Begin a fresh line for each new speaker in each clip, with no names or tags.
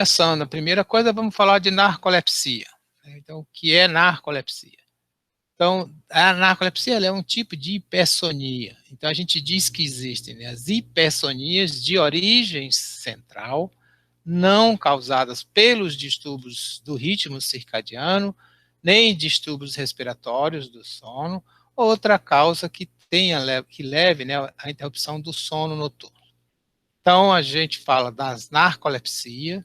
Começando, a primeira coisa, vamos falar de narcolepsia. Então, o que é narcolepsia? Então, a narcolepsia ela é um tipo de hipersonia. Então, a gente diz que existem, né, as hipersonias de origem central, não causadas pelos distúrbios do ritmo circadiano, nem distúrbios respiratórios do sono, outra causa que que leve, né, à interrupção do sono noturno. Então, a gente fala das narcolepsia,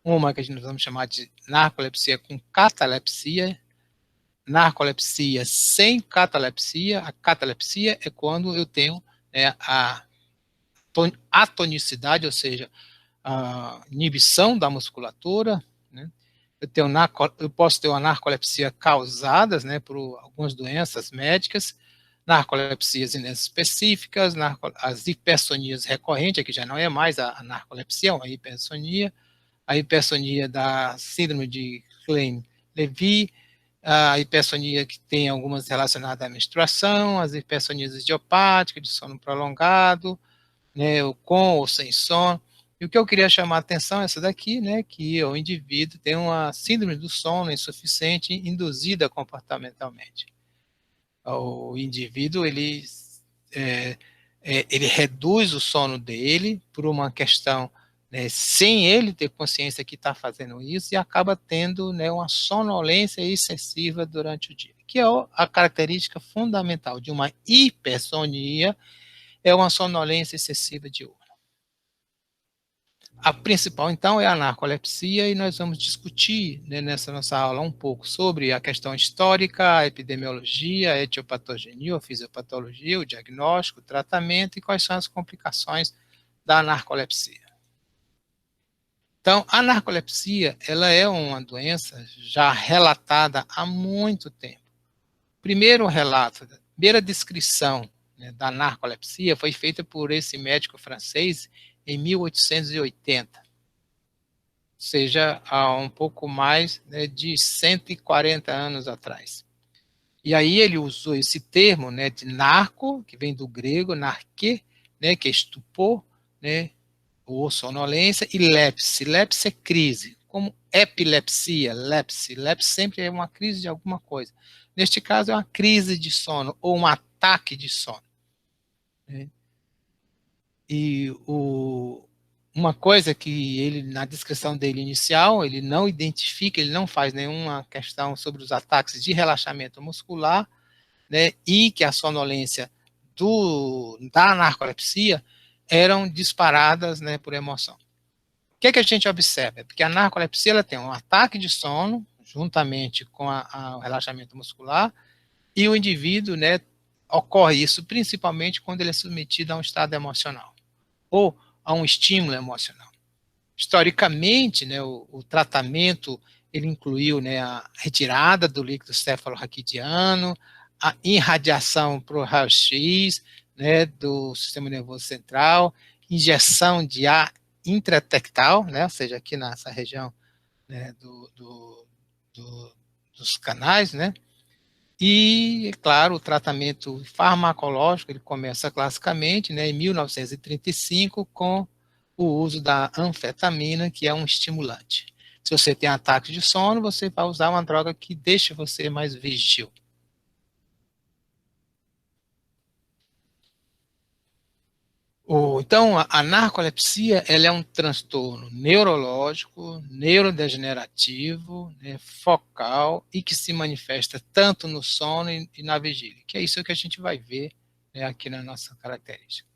uma que a gente vamos chamar de narcolepsia com catalepsia, narcolepsia sem catalepsia. A catalepsia é quando eu tenho, né, a atonicidade, ou seja, a inibição da musculatura, né? Eu posso ter uma narcolepsia causada, né, por algumas doenças médicas, narcolepsias inespecíficas, as hipersonias recorrentes, que já não é mais a narcolepsia, é uma hipersonia, a hipersonia da síndrome de Klein-Levy, a hipersonia que tem algumas relacionadas à menstruação, as hipersonias idiopáticas, de sono prolongado, né, com ou sem sono. E o que eu queria chamar a atenção é essa daqui, né, que o indivíduo tem uma síndrome do sono insuficiente induzida comportamentalmente. O indivíduo, é, ele reduz o sono dele por uma questão, né, sem ele ter consciência que está fazendo isso, e acaba tendo, né, uma sonolência excessiva durante o dia, que é a característica fundamental de uma hipersonia, é uma sonolência excessiva diurna. A principal, então, é a narcolepsia, e nós vamos discutir, né, nessa nossa aula um pouco sobre a questão histórica, a epidemiologia, a etiopatogenia, a fisiopatologia, o diagnóstico, o tratamento e quais são as complicações da narcolepsia. Então, a narcolepsia, ela é uma doença já relatada há muito tempo. O primeiro relato, a primeira descrição, né, da narcolepsia foi feita por esse médico francês em 1880. Seja há um pouco mais, né, de 140 anos atrás. E aí ele usou esse termo, né, de narco, que vem do grego narque, né, que é estupor, né, ou sonolência, e lepse. Lepse é crise, como epilepsia, lepse. Lepse sempre é uma crise de alguma coisa. Neste caso é uma crise de sono ou um ataque de sono, né? E uma coisa que ele, na descrição dele inicial, ele não identifica, ele não faz nenhuma questão sobre os ataques de relaxamento muscular, né, e que a sonolência da narcolepsia eram disparadas, né, por emoção. O que é que a gente observa? Porque a narcolepsia ela tem um ataque de sono, juntamente com o relaxamento muscular, e o indivíduo, né, ocorre isso principalmente quando ele é submetido a um estado emocional ou a um estímulo emocional. Historicamente, né, o tratamento ele incluiu, né, a retirada do líquido cefalorraquidiano, a irradiação para o raio-x, né, do sistema nervoso central, injeção de ar intratectal, né, ou seja, aqui nessa região, né, dos canais, né, e, claro, o tratamento farmacológico, ele começa classicamente, né, em 1935, com o uso da anfetamina, que é um estimulante. Se você tem ataque de sono, você vai usar uma droga que deixe você mais vigil. Então, a narcolepsia ela é um transtorno neurológico, neurodegenerativo, né, focal, e que se manifesta tanto no sono e na vigília, que é isso que a gente vai ver, né, aqui na nossa característica.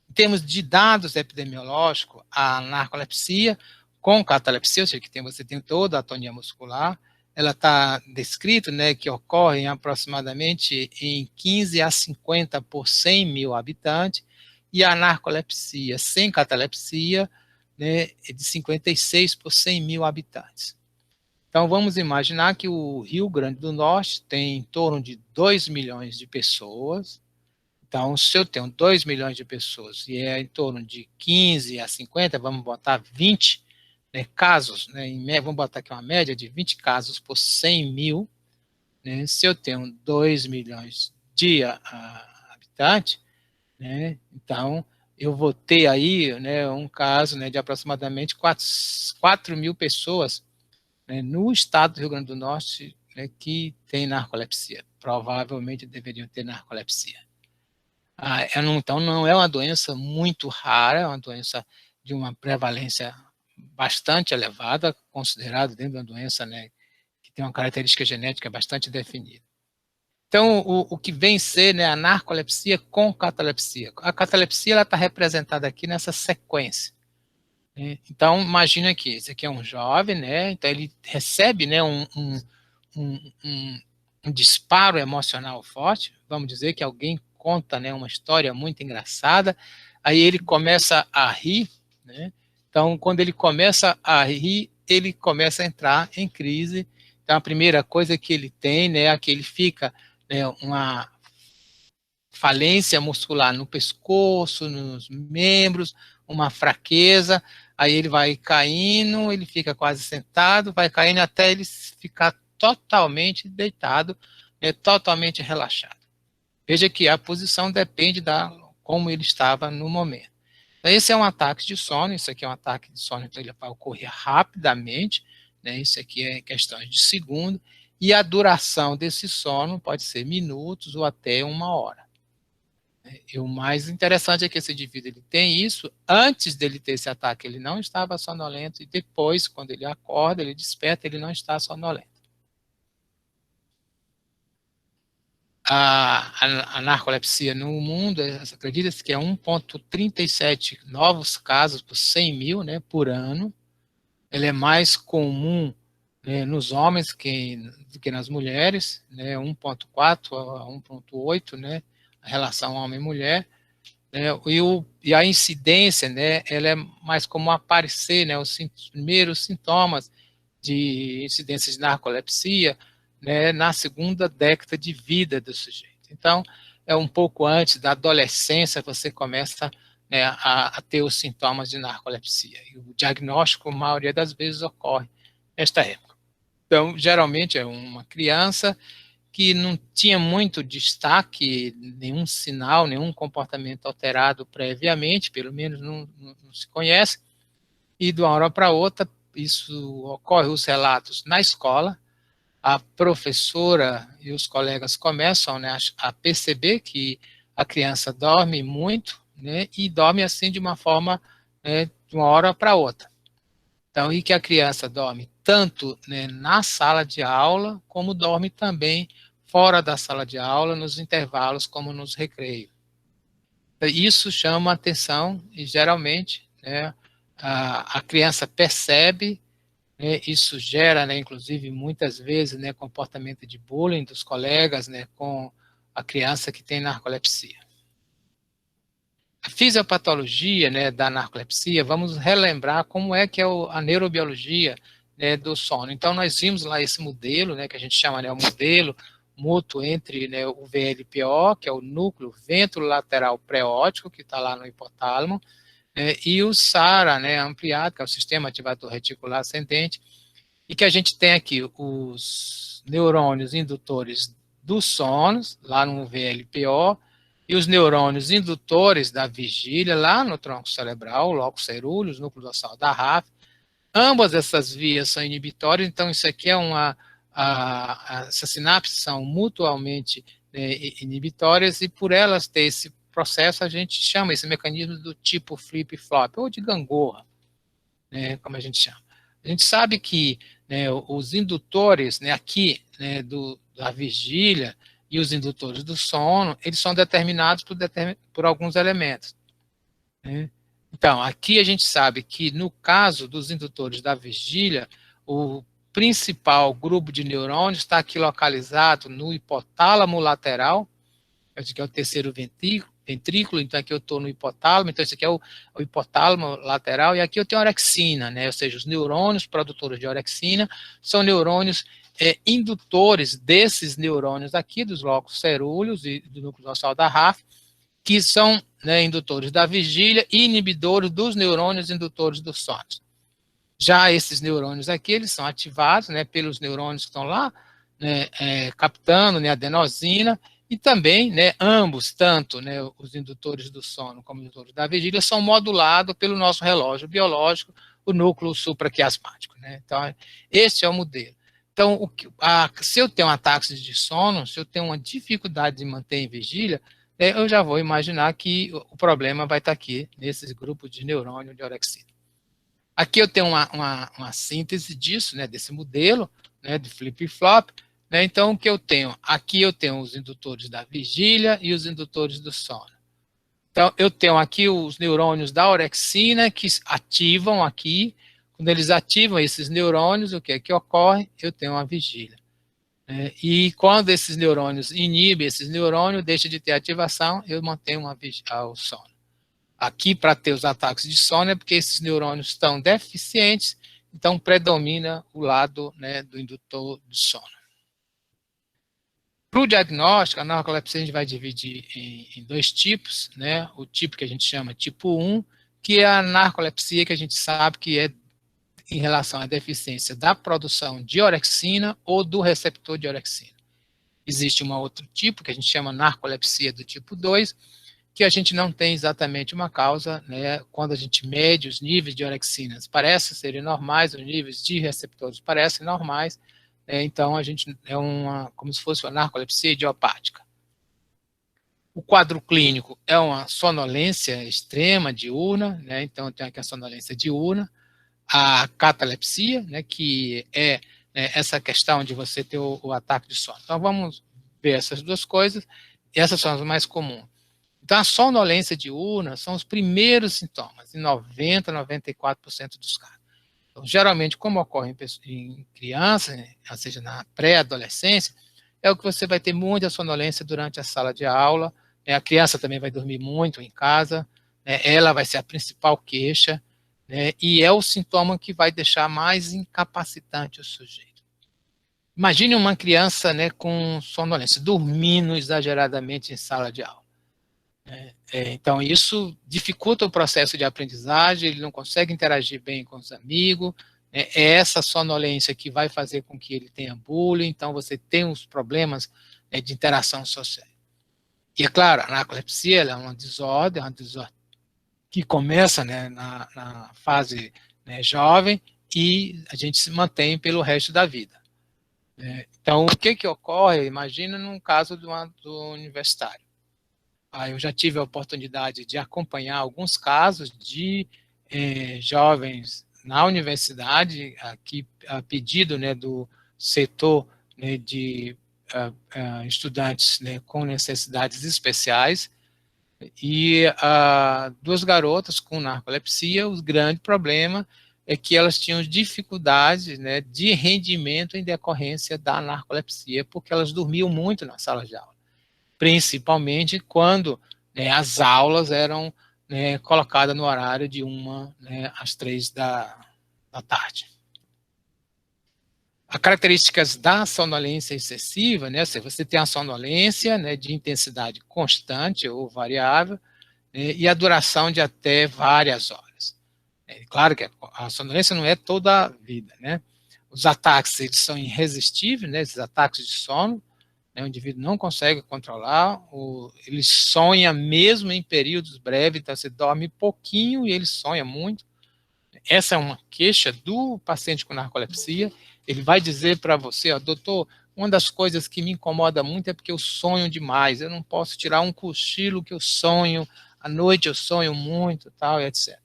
Em termos de dados epidemiológicos, a narcolepsia com catalepsia, ou seja, que você tem toda a atonia muscular, ela está descrito, né, que ocorre em aproximadamente em 15 a 50 por 100 mil habitantes, e a narcolepsia sem catalepsia, né, é de 56 por 100 mil habitantes. Então, vamos imaginar que o Rio Grande do Norte tem em torno de 2 milhões de pessoas. Então, se eu tenho 2 milhões de pessoas e é em torno de 15 a 50, vamos botar 20, né, casos, né, vamos botar aqui uma média de 20 casos por 100 mil, né, se eu tenho 2 milhões de habitantes, né, então eu vou ter aí, né, um caso, né, de aproximadamente 4 mil pessoas, né, no estado do Rio Grande do Norte, né, que tem narcolepsia. Provavelmente deveriam ter narcolepsia. Então, não é uma doença muito rara, é uma doença de uma prevalência bastante elevada, considerado dentro de uma doença, né, que tem uma característica genética bastante definida. Então, o que vem ser, né, a narcolepsia com catalepsia. A catalepsia está representada aqui nessa sequência. Né? Então, imagina que esse aqui é um jovem, né, então ele recebe, né, um disparo emocional forte, vamos dizer que alguém conta, né, uma história muito engraçada, aí ele começa a rir, né? Então, quando ele começa a rir, ele começa a entrar em crise. Então, a primeira coisa que ele tem, né, é que ele fica, né, uma falência muscular no pescoço, nos membros, uma fraqueza, aí ele vai caindo, ele fica quase sentado, vai caindo até ele ficar totalmente deitado, totalmente relaxado. Veja que a posição depende da como ele estava no momento. Então, esse é um ataque de sono, isso aqui é um ataque de sono, então ele vai ocorrer rapidamente, né? Isso aqui é questões de segundo, e a duração desse sono pode ser minutos ou até 1 hora. E o mais interessante é que esse indivíduo ele tem isso, antes dele ter esse ataque ele não estava sonolento, e depois, quando ele acorda, ele desperta, ele não está sonolento. A narcolepsia no mundo, acredita-se que é 1,37 novos casos por 100 mil, né, por ano. Ele é mais comum, né, nos homens do que nas mulheres, né, 1,4 a 1,8, né, a relação homem-mulher. Né, e a incidência, né, ela é mais como aparecer, né, os primeiros sintomas de incidência de narcolepsia, né, na segunda década de vida do sujeito. Então, é um pouco antes da adolescência que você começa, né, a ter os sintomas de narcolepsia. E o diagnóstico, a maioria das vezes, ocorre nesta época. Então, geralmente é uma criança que não tinha muito destaque, nenhum sinal, nenhum comportamento alterado previamente, pelo menos não se conhece, e de uma hora para outra, isso ocorre, os relatos na escola, a professora e os colegas começam, né, a perceber que a criança dorme muito, né, e dorme assim de uma forma, né, de uma hora para outra. Então, e que a criança dorme tanto, né, na sala de aula, como dorme também fora da sala de aula, nos intervalos, como nos recreios. Isso chama atenção e, geralmente, né, a criança percebe, né, isso gera, né, inclusive, muitas vezes, né, comportamento de bullying dos colegas, né, com a criança que tem narcolepsia. A fisiopatologia, né, da narcolepsia, vamos relembrar como é que é a neurobiologia, né, do sono. Então, nós vimos lá esse modelo, né, que a gente chama, né, o modelo mútuo entre, né, o VLPO, que é o núcleo ventrolateral preóptico, que está lá no hipotálamo, e o SARA, né, ampliado, que é o sistema ativador reticular ascendente, e que a gente tem aqui os neurônios indutores do sono, lá no VLPO, e os neurônios indutores da vigília, lá no tronco cerebral, o lóculo cerúleo, os núcleos dorsal da RAF. Ambas essas vias são inibitórias, então isso aqui é essas sinapses são mutuamente, né, inibitórias, e por elas ter esse processo, a gente chama esse mecanismo do tipo flip-flop, ou de gangorra, né, como a gente chama. A gente sabe que, né, os indutores, né, aqui, né, da vigília, e os indutores do sono, eles são determinados por alguns elementos, né? Então, aqui a gente sabe que, no caso dos indutores da vigília, o principal grupo de neurônios está aqui localizado no hipotálamo lateral, que é o terceiro ventrículo, então aqui eu estou no hipotálamo, então esse aqui é o hipotálamo lateral, e aqui eu tenho a orexina, né? Ou seja, os neurônios produtores de orexina são neurônios indutores desses neurônios aqui, dos lóculos cerúleos e do núcleo dorsal da RAF, que são, né, indutores da vigília e inibidores dos neurônios indutores do sono. Já esses neurônios aqui, eles são ativados, né, pelos neurônios que estão lá, né, captando, né, adenosina, E também, né, ambos, tanto, né, os indutores do sono como os indutores da vigília, são modulados pelo nosso relógio biológico, o núcleo supraquiasmático, né? Então, esse é o modelo. Então, se eu tenho um ataque de sono, se eu tenho uma dificuldade de manter em vigília, eu já vou imaginar que o problema vai estar aqui, nesses grupos de neurônio de orexina. Aqui eu tenho uma síntese disso, né, desse modelo, né, de flip-flop, né? Então, o que eu tenho? Aqui eu tenho os indutores da vigília e os indutores do sono. Então, eu tenho aqui os neurônios da orexina que ativam aqui. Quando eles ativam esses neurônios, o que é que ocorre? Eu tenho uma vigília. E quando esses neurônios inibem esses neurônios, deixa de ter ativação, eu mantenho o sono. Aqui, para ter os ataques de sono, é porque esses neurônios estão deficientes, então predomina o lado, né, do indutor do sono. Para o diagnóstico, a narcolepsia a gente vai dividir em dois tipos, né? O tipo que a gente chama tipo 1, que é a narcolepsia que a gente sabe que é em relação à deficiência da produção de orexina ou do receptor de orexina. Existe um outro tipo que a gente chama narcolepsia do tipo 2, que a gente não tem exatamente uma causa, né? Quando a gente mede os níveis de orexinas, parecem serem normais, os níveis de receptores parecem normais, então a gente como se fosse uma narcolepsia idiopática. O quadro clínico é uma sonolência extrema diurna, né? Então tem aqui a sonolência diurna, a catalepsia, né, que é, né, essa questão de você ter o ataque de sono. Então vamos ver essas duas coisas, e essas são as mais comuns. Então, a sonolência diurna são os primeiros sintomas, em 90% a 94% dos casos. Então, geralmente, como ocorre em crianças, né, ou seja, na pré-adolescência, é o que você vai ter muita sonolência durante a sala de aula, né, a criança também vai dormir muito em casa, né, ela vai ser a principal queixa, né, e é o sintoma que vai deixar mais incapacitante o sujeito. Imagine uma criança, né, com sonolência, dormindo exageradamente em sala de aula. Então, isso dificulta o processo de aprendizagem, ele não consegue interagir bem com os amigos, é essa sonolência que vai fazer com que ele tenha bullying, então você tem uns problemas, de interação social. E, é claro, a narcolepsia é uma desordem que começa, né, na fase, né, jovem e a gente se mantém pelo resto da vida. Então, o que ocorre? Imagina num caso do universitário. Eu já tive a oportunidade de acompanhar alguns casos de jovens na universidade, aqui a pedido, né, do setor, né, de estudantes, né, com necessidades especiais, e duas garotas com narcolepsia. O grande problema é que elas tinham dificuldades, né, de rendimento em decorrência da narcolepsia, porque elas dormiam muito na sala de aula, principalmente quando, né, as aulas eram, né, colocadas no horário de 1, né, às 3 da tarde. As características da sonolência excessiva, né, se você tem a sonolência, né, de intensidade constante ou variável, né, e a duração de até várias horas. Claro que a sonolência não é toda a vida, né? Os ataques, eles são irresistíveis, né, esses ataques de sono, né, o indivíduo não consegue controlar, ele sonha mesmo em períodos breves, então você dorme pouquinho e ele sonha muito. Essa é uma queixa do paciente com narcolepsia. Ele vai dizer para você, doutor, uma das coisas que me incomoda muito é porque eu sonho demais, eu não posso tirar um cochilo que eu sonho, à noite eu sonho muito, tal, etc.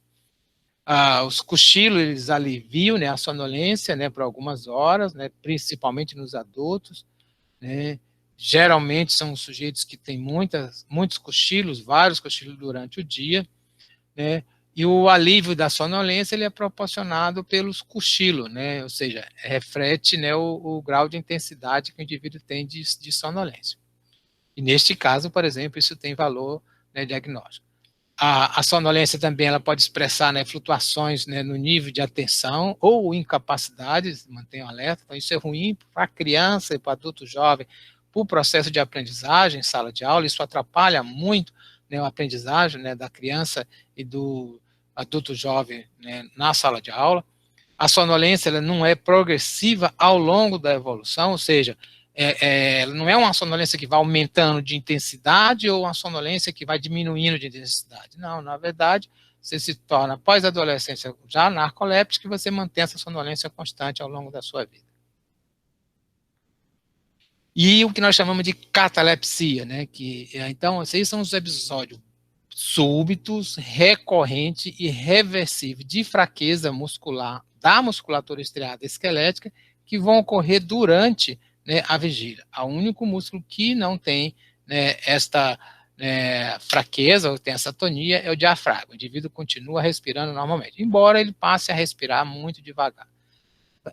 Os cochilos, eles aliviam, né, a sonolência, né, por algumas horas, né, principalmente nos adultos, né. Geralmente são sujeitos que têm muitos cochilos, vários cochilos durante o dia, né, e o alívio da sonolência ele é proporcionado pelos cochilos, né, ou seja, reflete, né, o grau de intensidade que o indivíduo tem de sonolência. E neste caso, por exemplo, isso tem valor, né, diagnóstico. A sonolência também ela pode expressar, né, flutuações, né, no nível de atenção ou incapacidades, mantenha o alerta, então isso é ruim para a criança e para o adulto jovem, para o processo de aprendizagem em sala de aula, isso atrapalha muito, né, a aprendizagem, né, da criança e do adulto jovem, né, na sala de aula. A sonolência ela não é progressiva ao longo da evolução, ou seja, não é uma sonolência que vai aumentando de intensidade ou uma sonolência que vai diminuindo de intensidade. Não, na verdade, você se torna pós-adolescência já narcoléptico e você mantém essa sonolência constante ao longo da sua vida. E o que nós chamamos de catalepsia, né? Então, esses são os episódios súbitos, recorrentes e reversíveis de fraqueza muscular da musculatura estriada esquelética que vão ocorrer durante, né, a vigília. O único músculo que não tem, né, esta, né, fraqueza ou tem essa atonia é o diafragma. O indivíduo continua respirando normalmente, embora ele passe a respirar muito devagar.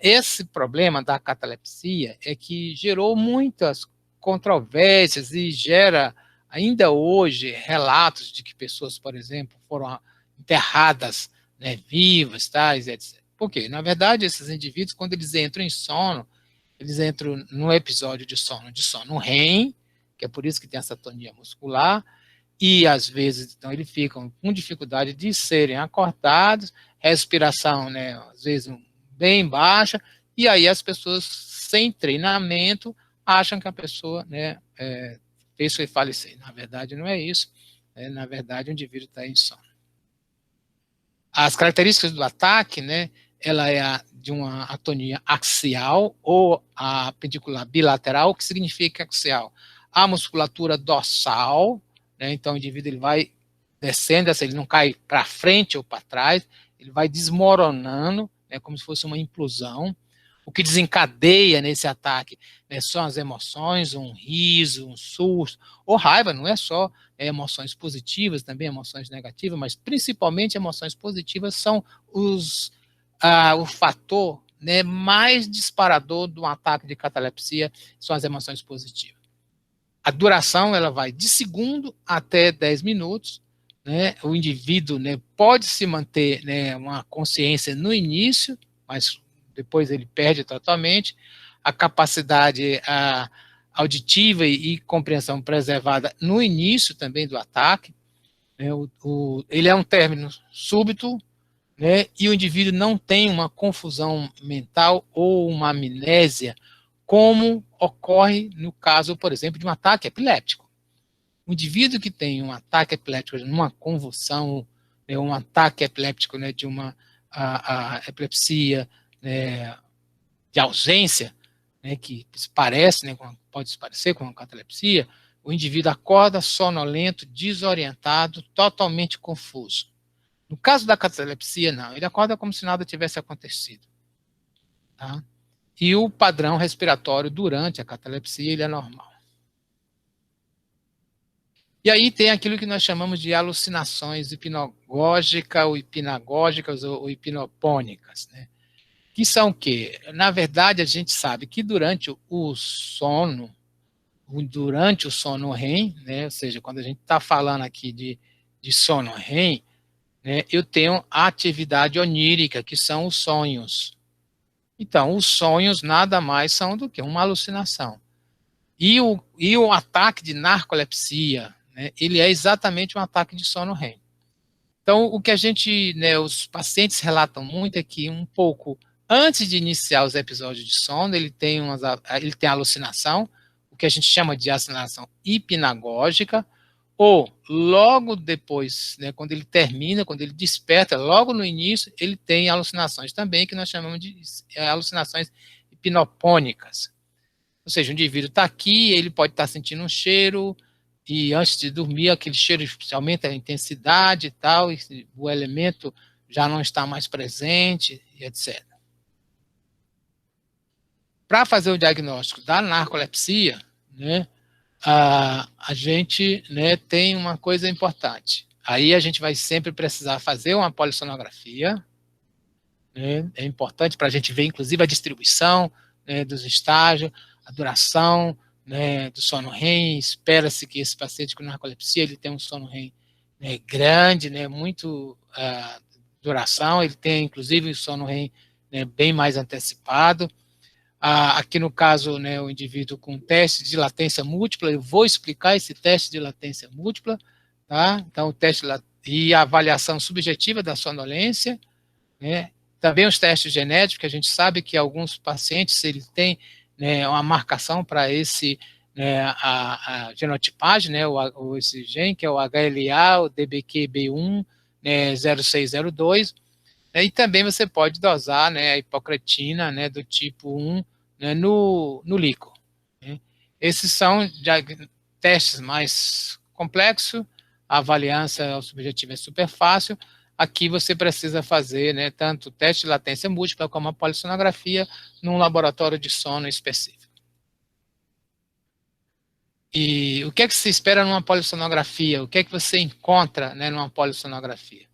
Esse problema da catalepsia é que gerou muitas controvérsias e gera ainda hoje relatos de que pessoas, por exemplo, foram enterradas, né, vivas, tais, etc. Por quê? Na verdade, esses indivíduos, quando eles entram em sono, eles entram num episódio de sono REM, que é por isso que tem essa atonia muscular, e às vezes então eles ficam com dificuldade de serem acordados, respiração, né, às vezes bem baixa, e aí as pessoas sem treinamento acham que a pessoa, né, fez falecer. Na verdade não é isso, na verdade o indivíduo está em sono. As características do ataque, né, ela é de uma atonia axial ou a pendicular bilateral. O que significa axial? A musculatura dorsal, né, então o indivíduo ele vai descendo, ele não cai para frente ou para trás, ele vai desmoronando, né, como se fosse uma implosão. O que desencadeia nesse ataque, né, são as emoções, um riso, um susto, ou raiva. Não é só emoções positivas, também emoções negativas, mas principalmente emoções positivas são o fator, né, mais disparador de um ataque de catalepsia, são as emoções positivas. A duração ela vai de segundo até 10 minutos, né? O indivíduo, né, pode se manter, né, uma consciência no início, mas depois ele perde totalmente. A capacidade auditiva e compreensão preservada no início também do ataque. Né? Ele é um término súbito, né, e o indivíduo não tem uma confusão mental ou uma amnésia, como ocorre no caso, por exemplo, de um ataque epiléptico. O indivíduo que tem um ataque epiléptico, uma convulsão, né, um ataque epiléptico, né, de uma epilepsia, né, de ausência, né, que parece, né, pode se parecer com uma catalepsia, o indivíduo acorda sonolento, desorientado, totalmente confuso. No caso da catalepsia, não, ele acorda como se nada tivesse acontecido. Tá? E o padrão respiratório durante a catalepsia, ele é normal. E aí tem aquilo que nós chamamos de alucinações hipnagógicas ou hipnagógicas ou hipnopônicas, né? Que são o quê? Na verdade, a gente sabe que durante o sono REM, né, ou seja, quando a gente está falando aqui de sono REM, né, eu tenho a atividade onírica, que são os sonhos. Então, os sonhos nada mais são do que uma alucinação. E o ataque de narcolepsia, né, ele é exatamente um ataque de sono REM. Então, o que a gente, né, os pacientes relatam muito é que um pouco antes de iniciar os episódios de sono, ele tem alucinação, o que a gente chama de alucinação hipnagógica, ou logo depois, né, quando ele termina, quando ele desperta, logo no início, ele tem alucinações também, que nós chamamos de alucinações hipnopônicas. Ou seja, o indivíduo está aqui, ele pode estar sentindo um cheiro, e antes de dormir, aquele cheiro aumenta a intensidade e tal, e o elemento já não está mais presente, e etc. Para fazer o diagnóstico da narcolepsia, né, a gente, né, tem uma coisa importante. Aí a gente vai sempre precisar fazer uma polissonografia, né, é importante para a gente ver, inclusive, a distribuição, né, dos estágios, a duração, né, do sono REM. Espera-se que esse paciente com narcolepsia ele tenha um sono REM, né, grande, né, muito duração, ele tem, inclusive, o sono REM, né, bem mais antecipado. Aqui no caso, né, o indivíduo com teste de latência múltipla, eu vou explicar esse teste de latência múltipla, tá? Então, o teste e a avaliação subjetiva da sonolência, né? Também os testes genéticos, que a gente sabe que alguns pacientes, eles têm, né, uma marcação para esse, né, a genotipagem, né, esse gene, que é o HLA, o DBQB1, né, 0602, né, e também você pode dosar, né, a hipocretina, né, do tipo 1, né, no líquido. Né. Esses são testes mais complexos, a avaliança subjetiva é super fácil. Aqui você precisa fazer, né, tanto o teste de latência múltipla como a polissonografia num laboratório de sono específico. E o que é que se espera numa polissonografia? O que é que você encontra, né, numa polissonografia?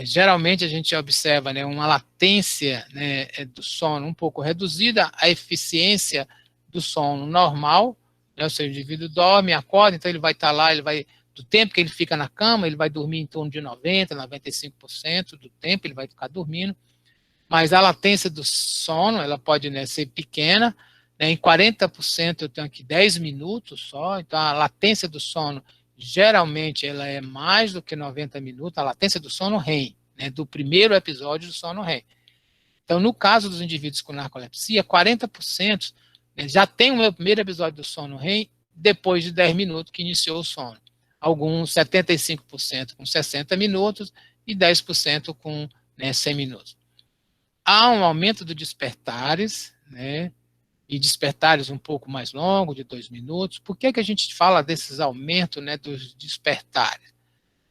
Geralmente a gente observa, né, uma latência, né, do sono um pouco reduzida, a eficiência do sono normal, né, ou seja, o indivíduo dorme, acorda, então ele vai estar lá, do tempo que ele fica na cama, ele vai dormir em torno de 90%, 95% do tempo, ele vai ficar dormindo, mas a latência do sono, ela pode, né, ser pequena, né, em 40% eu tenho aqui 10 minutos só, então a latência do sono geralmente ela é mais do que 90 minutos, a latência do sono REM, né, do primeiro episódio do sono REM. Então, no caso dos indivíduos com narcolepsia, 40%, né, já tem o meu primeiro episódio do sono REM depois de 10 minutos que iniciou o sono. Alguns 75% com 60 minutos e 10% com, né, 100 minutos. Há um aumento do despertares, né, e despertares um pouco mais longos, de 2 minutos. Por que a gente fala desses aumentos, né, dos despertares?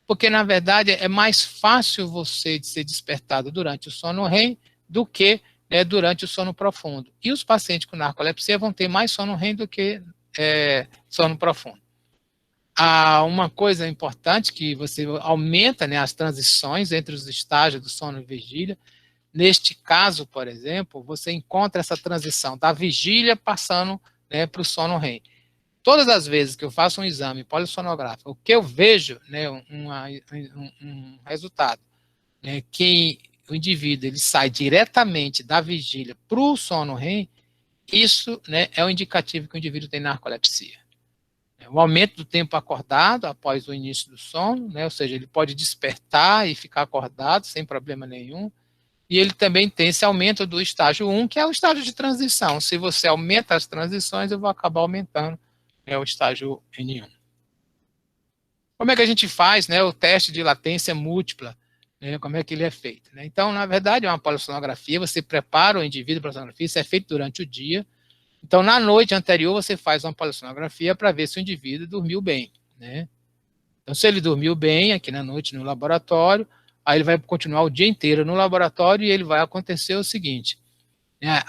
Porque, na verdade, é mais fácil você ser despertado durante o sono REM do que, né, durante o sono profundo. E os pacientes com narcolepsia vão ter mais sono REM do que sono profundo. Há uma coisa importante que você aumenta, né, as transições entre os estágios do sono e vigília. Neste caso, por exemplo, você encontra essa transição da vigília passando, né, para o sono REM. Todas as vezes que eu faço um exame polissonográfico, o que eu vejo, né, um resultado, né, que o indivíduo ele sai diretamente da vigília para o sono REM, isso, né, é um indicativo que o indivíduo tem narcolepsia. O aumento do tempo acordado após o início do sono, né, ou seja, ele pode despertar e ficar acordado sem problema nenhum, e ele também tem esse aumento do estágio 1, que é o estágio de transição. Se você aumenta as transições, eu vou acabar aumentando, né, o estágio N1. Como é que a gente faz, né, o teste de latência múltipla? Né, como é que ele é feito? Né? Então, na verdade, é uma polissonografia, você prepara o indivíduo para a polissonografia, isso é feito durante o dia. Então, na noite anterior, você faz uma polissonografia para ver se o indivíduo dormiu bem. Né? Então, se ele dormiu bem aqui na noite no laboratório, aí ele vai continuar o dia inteiro no laboratório e ele vai acontecer o seguinte, né,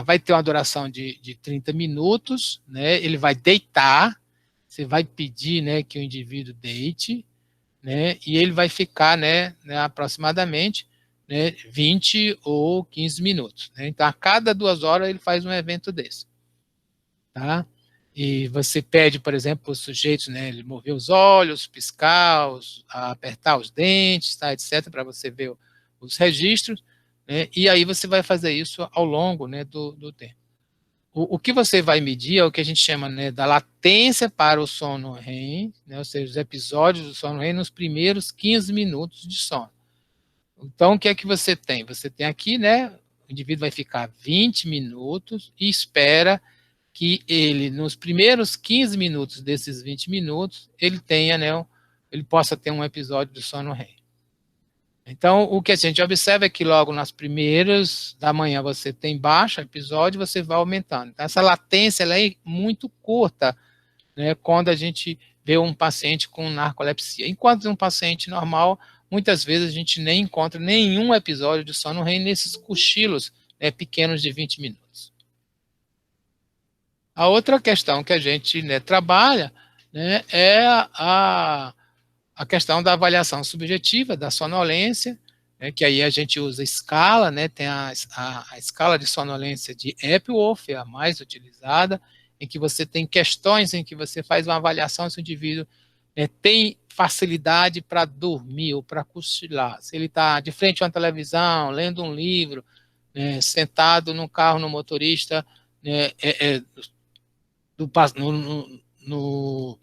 vai ter uma duração de 30 minutos, né, ele vai deitar, você vai pedir, né, que o indivíduo deite, né, e ele vai ficar, né, aproximadamente, né, 20 ou 15 minutos. Né, então, a cada 2 horas ele faz um evento desse. Tá? E você pede, por exemplo, para os sujeitos, né, ele mover os olhos, piscar, apertar os dentes, tá, etc., para você ver os registros, né, e aí você vai fazer isso ao longo, né, do tempo. O que você vai medir é o que a gente chama, né, da latência para o sono REM, né, ou seja, os episódios do sono REM nos primeiros 15 minutos de sono. Então, o que é que você tem? Você tem aqui, né, o indivíduo vai ficar 20 minutos e espera que ele, nos primeiros 15 minutos desses 20 minutos, ele tenha, né, ele possa ter um episódio de sono REM. Então, o que a gente observa é que logo nas primeiras da manhã você tem baixo episódio, você vai aumentando. Então, essa latência ela é muito curta, né, quando a gente vê um paciente com narcolepsia. Enquanto um paciente normal, muitas vezes a gente nem encontra nenhum episódio de sono REM nesses cochilos, né, pequenos de 20 minutos. A outra questão que a gente, né, trabalha, né, é a questão da avaliação subjetiva, da sonolência, né, que aí a gente usa escala, né, tem a escala de sonolência de Epworth, é a mais utilizada, em que você tem questões em que você faz uma avaliação se o indivíduo, né, tem facilidade para dormir ou para cochilar, se ele está de frente a uma televisão, lendo um livro, né, sentado no carro no motorista, né, no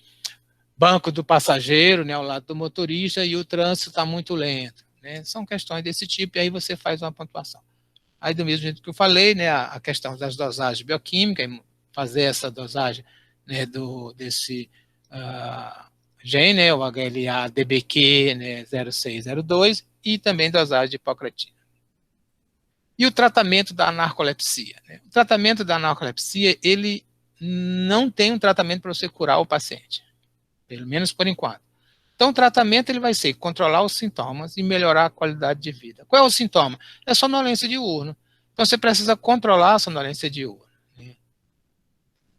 banco do passageiro, né, ao lado do motorista, e o trânsito está muito lento. Né? São questões desse tipo, e aí você faz uma pontuação. Aí, do mesmo jeito que eu falei, né, a questão das dosagens bioquímicas, fazer essa dosagem, né, desse gene, né, o HLA-DBQ, né, 0602, e também dosagem de hipocretina. E o tratamento da narcolepsia, né? O tratamento da narcolepsia, ele não tem um tratamento para você curar o paciente, pelo menos por enquanto. Então, o tratamento ele vai ser controlar os sintomas e melhorar a qualidade de vida. Qual é o sintoma? É sonolência diurna. Então, você precisa controlar a sonolência diurna, né?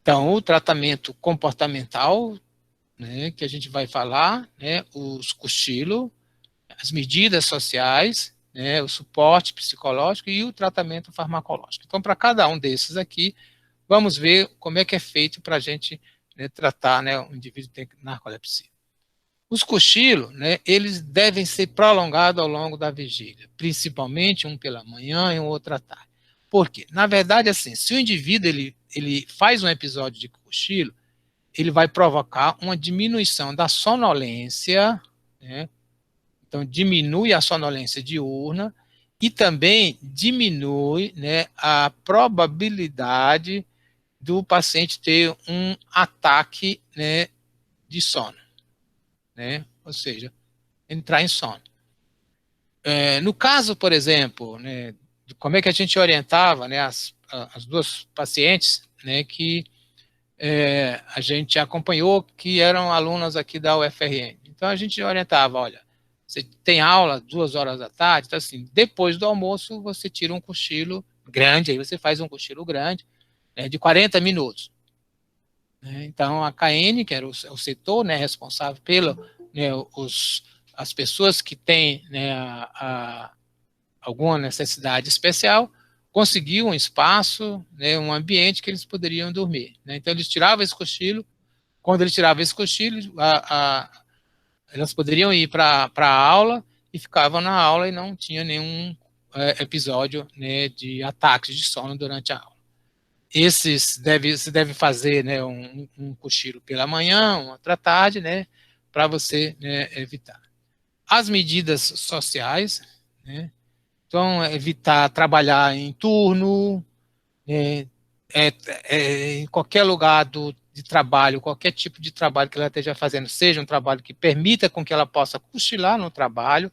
Então, o tratamento comportamental, né, que a gente vai falar, né, os cochilos, as medidas sociais, né, o suporte psicológico e o tratamento farmacológico. Então, para cada um desses aqui, vamos ver como é que é feito para a gente, né, tratar, né, um indivíduo que tem narcolepsia. Os cochilos, né, eles devem ser prolongados ao longo da vigília, principalmente um pela manhã e um outro à tarde. Por quê? Na verdade, assim, se o indivíduo ele faz um episódio de cochilo, ele vai provocar uma diminuição da sonolência, né? Então, diminui a sonolência diurna e também diminui, né, a probabilidade do paciente ter um ataque, né, de sono, né? Ou seja, entrar em sono. No caso, por exemplo, né, de como é que a gente orientava, né, as duas pacientes, né, que a gente acompanhou, que eram alunas aqui da UFRN. Então, a gente orientava, olha, você tem aula 2 horas da tarde, então assim, depois do almoço você tira um cochilo grande, aí você faz um cochilo grande, né, de 40 minutos. Né? Então, a KN, que era o setor, né, responsável pelo, né, as pessoas que têm, né, alguma necessidade especial, conseguiu um espaço, né, um ambiente que eles poderiam dormir. Né? Então, eles tiravam esse cochilo, quando eles tiravam esse cochilo, elas poderiam ir para a aula e ficavam na aula e não tinha nenhum episódio, né, de ataques de sono durante a aula. Se deve fazer, né, um cochilo pela manhã, uma outra tarde, né, para você, né, evitar. As medidas sociais, né, então evitar trabalhar em turno, né, em qualquer lugar de trabalho, qualquer tipo de trabalho que ela esteja fazendo, seja um trabalho que permita com que ela possa cochilar no trabalho,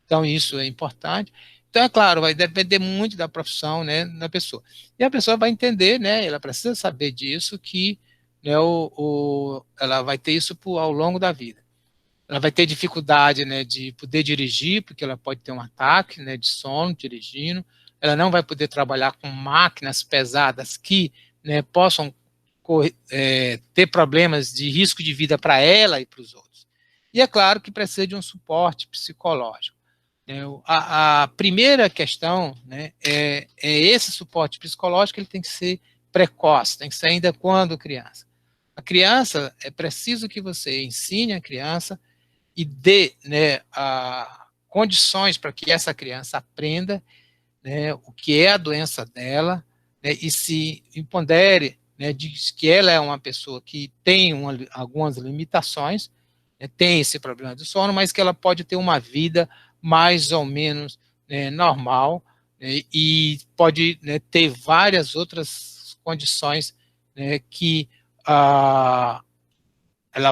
então isso é importante. Então, é claro, vai depender muito da profissão, né, da pessoa. E a pessoa vai entender, né, ela precisa saber disso, que, né, ela vai ter isso ao longo da vida. Ela vai ter dificuldade, né, de poder dirigir, porque ela pode ter um ataque, né, de sono dirigindo. Ela não vai poder trabalhar com máquinas pesadas que, né, possam ter problemas de risco de vida para ela e para os outros. E é claro que precisa de um suporte psicológico. A primeira questão, né, é esse suporte psicológico, ele tem que ser precoce, tem que ser ainda quando criança. A criança, é preciso que você ensine a criança e dê, né, condições para que essa criança aprenda, né, o que é a doença dela, né, e se empodere, né, de que ela é uma pessoa que tem algumas limitações, né, tem esse problema de sono, mas que ela pode ter uma vida mais ou menos, né, normal, né, e pode, né, ter várias outras condições, né, que ela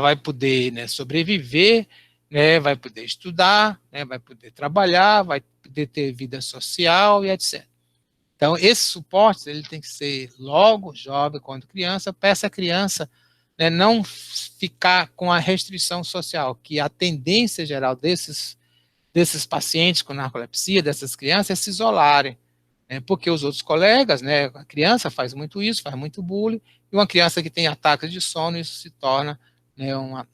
vai poder, né, sobreviver, né, vai poder estudar, né, vai poder trabalhar, vai poder ter vida social e etc. Então, esse suporte ele tem que ser logo jovem, quando criança, para essa criança, né, não ficar com a restrição social, que a tendência geral desses pacientes com narcolepsia, dessas crianças, é se isolarem, né, porque os outros colegas, né, a criança faz muito isso, faz muito bullying, e uma criança que tem ataques de sono, isso se torna, né, uma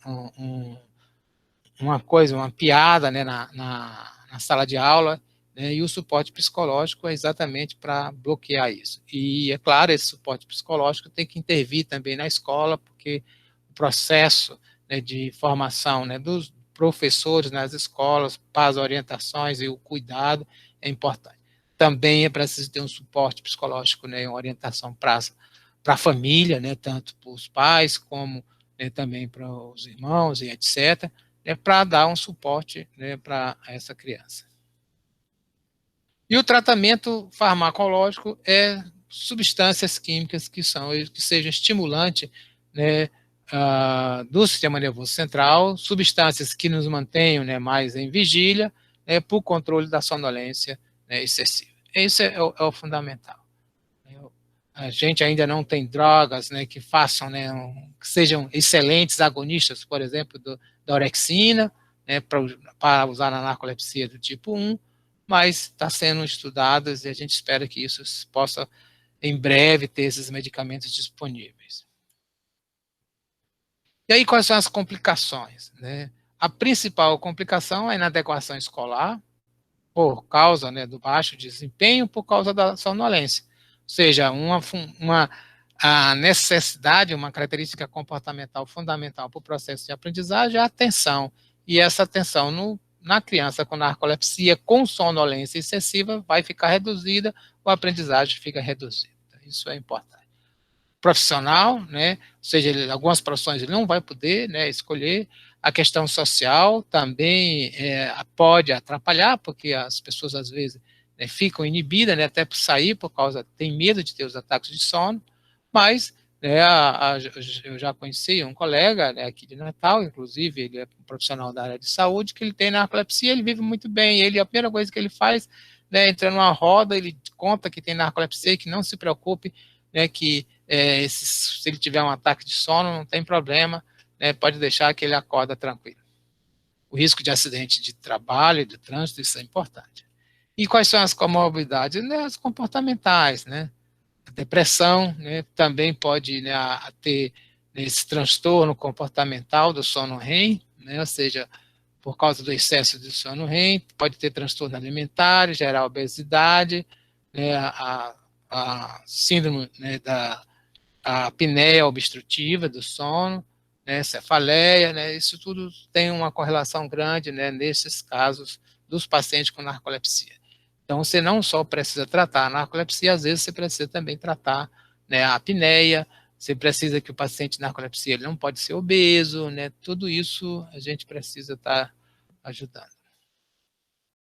coisa, uma piada, né, na sala de aula, né, e o suporte psicológico é exatamente para bloquear isso. E, é claro, esse suporte psicológico tem que intervir também na escola, porque o processo, né, de formação, né, dos professores nas escolas, para as orientações e o cuidado é importante. Também é preciso ter um suporte psicológico, né, uma orientação para a família, né, tanto para os pais como, né, também para os irmãos e etc., para dar um suporte, né, para essa criança. E o tratamento farmacológico é substâncias químicas que sejam estimulantes, né, do sistema nervoso central, substâncias que nos mantenham, né, mais em vigília, né, para o controle da sonolência, né, excessiva. Esse é o fundamental. A gente ainda não tem drogas, né, que façam, né, que sejam excelentes agonistas, por exemplo, da orexina, né, para usar na narcolepsia do tipo 1, mas está sendo estudadas e a gente espera que isso possa, em breve, ter esses medicamentos disponíveis. E aí, quais são as complicações, né? A principal complicação é a inadequação escolar, por causa, né, do baixo desempenho, por causa da sonolência. Ou seja, a necessidade, uma característica comportamental fundamental para o processo de aprendizagem é a atenção. E essa atenção na criança com narcolepsia, com sonolência excessiva, vai ficar reduzida, a aprendizagem fica reduzida. Isso é importante. Profissional, né, ou seja, algumas profissões ele não vai poder, né, escolher. A questão social também pode atrapalhar, porque as pessoas às vezes, né, ficam inibidas, né, até por sair, tem medo de ter os ataques de sono, mas, né, eu já conheci um colega, né, aqui de Natal, inclusive, ele é um profissional da área de saúde, que ele tem narcolepsia, ele vive muito bem, a primeira coisa que ele faz, né, entra numa roda, ele conta que tem narcolepsia, que não se preocupe, né, que se ele tiver um ataque de sono, não tem problema, né, pode deixar que ele acorda tranquilo. O risco de acidente de trabalho e de trânsito, isso é importante. E quais são as comorbidades? Né, as comportamentais, né? A depressão, né, também pode, né, ter esse transtorno comportamental do sono REM, né, ou seja, por causa do excesso de sono REM, pode ter transtorno alimentar, gerar obesidade, né, a síndrome, né, a apneia obstrutiva do sono, né, cefaleia, né, isso tudo tem uma correlação grande, né, nesses casos dos pacientes com narcolepsia. Então, você não só precisa tratar a narcolepsia, às vezes você precisa também tratar, né, a apneia, você precisa que o paciente de narcolepsia ele não pode ser obeso, né, tudo isso a gente precisa estar ajudando.